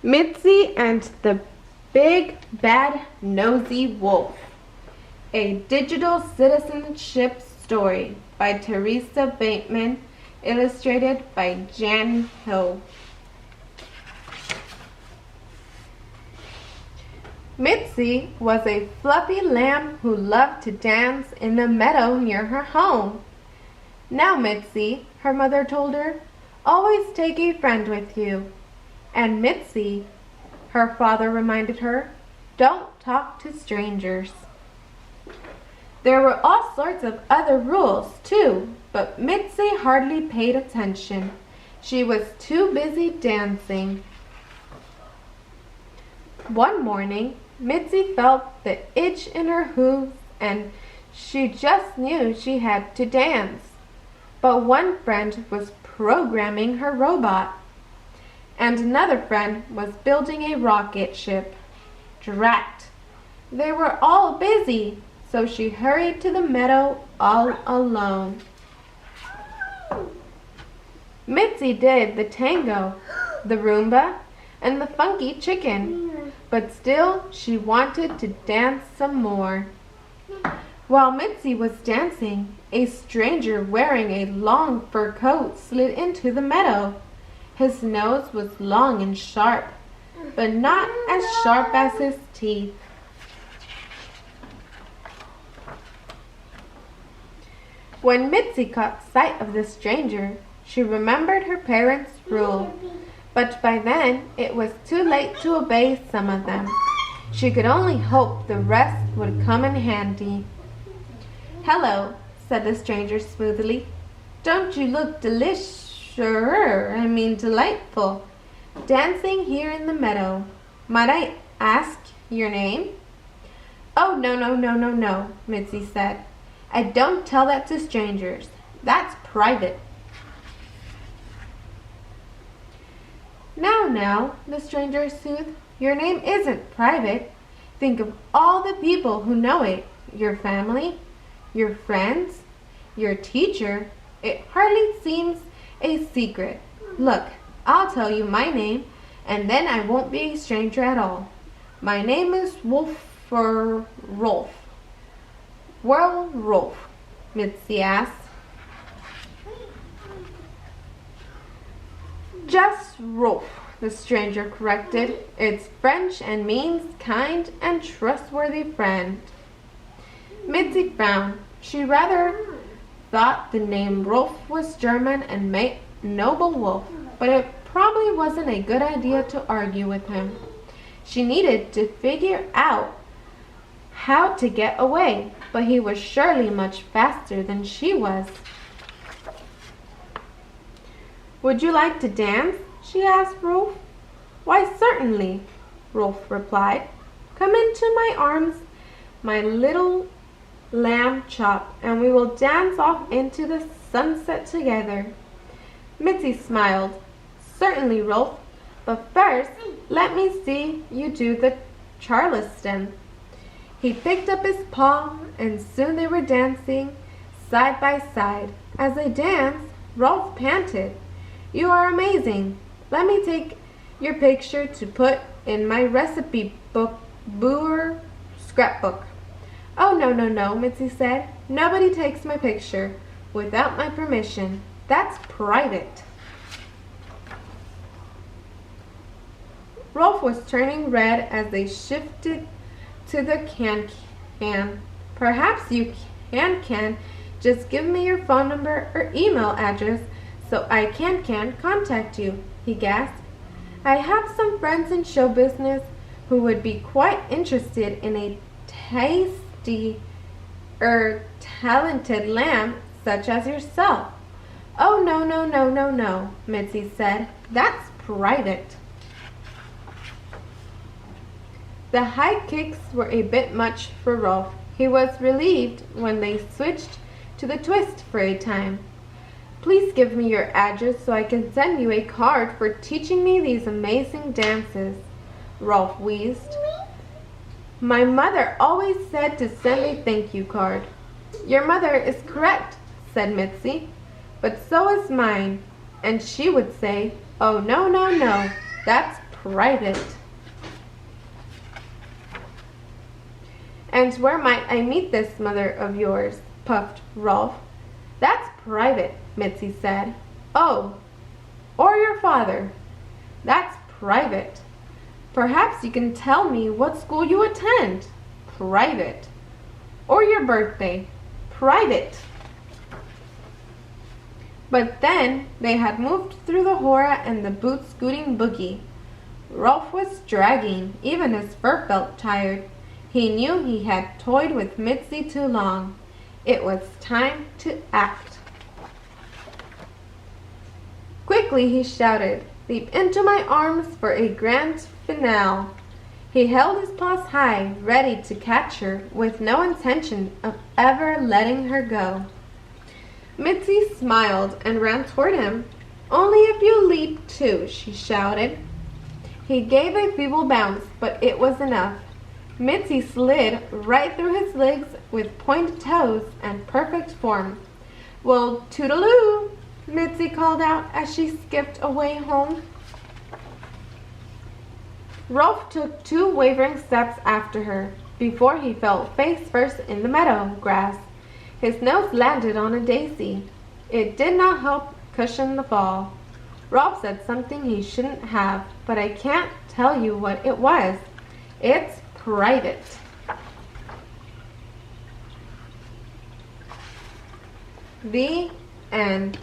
Mitzi and the Big Bad Nosy Wolf, a digital citizenship story by TERESA BATEMAN, illustrated by JANNIE. Mitzi was a fluffy lamb who loved to dance in the meadow near her home. "Now, Mitzi," her mother told her, "always take a friend with you. And Mitzi," her father reminded her, "don't talk to strangers." There were all sorts of other rules, too, but Mitzi hardly paid attention. She was too busy dancing. One morning, Mitzi felt the itch in her hooves, and she just knew she had to dance. But one friend was programming her robot, and another friend was building a rocket ship. Drat! They were all busy, so she hurried to the meadow all alone. Mitzi did the tango, the rumba, and the funky chicken, but still she wanted to dance some more. While Mitzi was dancing, a stranger wearing a long fur coat slid into the meadow. His nose was long and sharp, but not as sharp as his teeth. When Mitzi caught sight of the stranger, she remembered her parents' rule, but by then it was too late to obey some of them. She could only hope the rest would come in handy. "Hello," said the stranger smoothly. "Don't you look delightful, dancing here in the meadow. Might I ask your name?" "Oh, no, Mitzi said. "I don't tell that to strangers. That's private." Now, the stranger soothed. "Your name isn't private. Think of all the people who know it. Your family, your friends, your teacher. It hardly seems a secret. Look, I'll tell you my name, and then I won't be a stranger at all. My name is Rolf." "Well, Rolf?" Mitzi asked. "Just Rolf," the stranger corrected. "It's French and means kind and trustworthy friend." Mitzi frowned. She rather thought the name Rolf was German and meant noble wolf, but it probably wasn't a good idea to argue with him. She needed to figure out how to get away, but he was surely much faster than she was. "Would you like to dance?" she asked Rolf. "Why, certainly," Rolf replied. "Come into my arms, my little lamb chop, and we will dance off into the sunset together." Mitzi smiled. "Certainly, Rolf, but first let me see you do the Charleston." He picked up his paw, and soon they were dancing side by side. As they danced, Rolf panted. "You are amazing. Let me take your picture to put in my recipe book, scrapbook." "Oh, no, Mitzi said. "Nobody takes my picture without my permission. That's private." Rolf was turning red as they shifted to the can. "Perhaps you can just give me your phone number or email address so I can contact you," he gasped. "I have some friends in show business who would be quite interested in a talented lamb such as yourself." "Oh, no, Mitzi said. "That's private." The high kicks were a bit much for Rolf. He was relieved when they switched to the twist for a time. "Please give me your address so I can send you a card for teaching me these amazing dances," Rolf wheezed. "My mother always said to send a thank you card." "Your mother is correct," said Mitzi, "but so is mine, and she would say, 'Oh, no, that's private. And where might I meet this mother of yours? Puffed Rolf. That's private, Mitzi said. Oh, or your father. That's private. Perhaps you can tell me what school you attend. Private. Or your birthday. Private. But then they had moved through the hora and the boot-scooting boogie. Rolf was dragging. Even his fur felt tired. He knew he had toyed with Mitzi too long. It was time to act. Quickly he shouted, "Leap into my arms for a grand finale." He held his paws high, ready to catch her, with no intention of ever letting her go. Mitzi smiled and ran toward him. "Only if you leap too," she shouted. He gave a feeble bounce, but it was enough. Mitzi slid right through his legs with pointed toes and perfect form. "Well, toodaloo," Mitzi called out as she skipped away home. Rolf took 2 wavering steps after her before he fell face first in the meadow grass. His nose landed on a daisy. It did not help cushion the fall. Rolf said something he shouldn't have, but I can't tell you what it was. It's private. The end.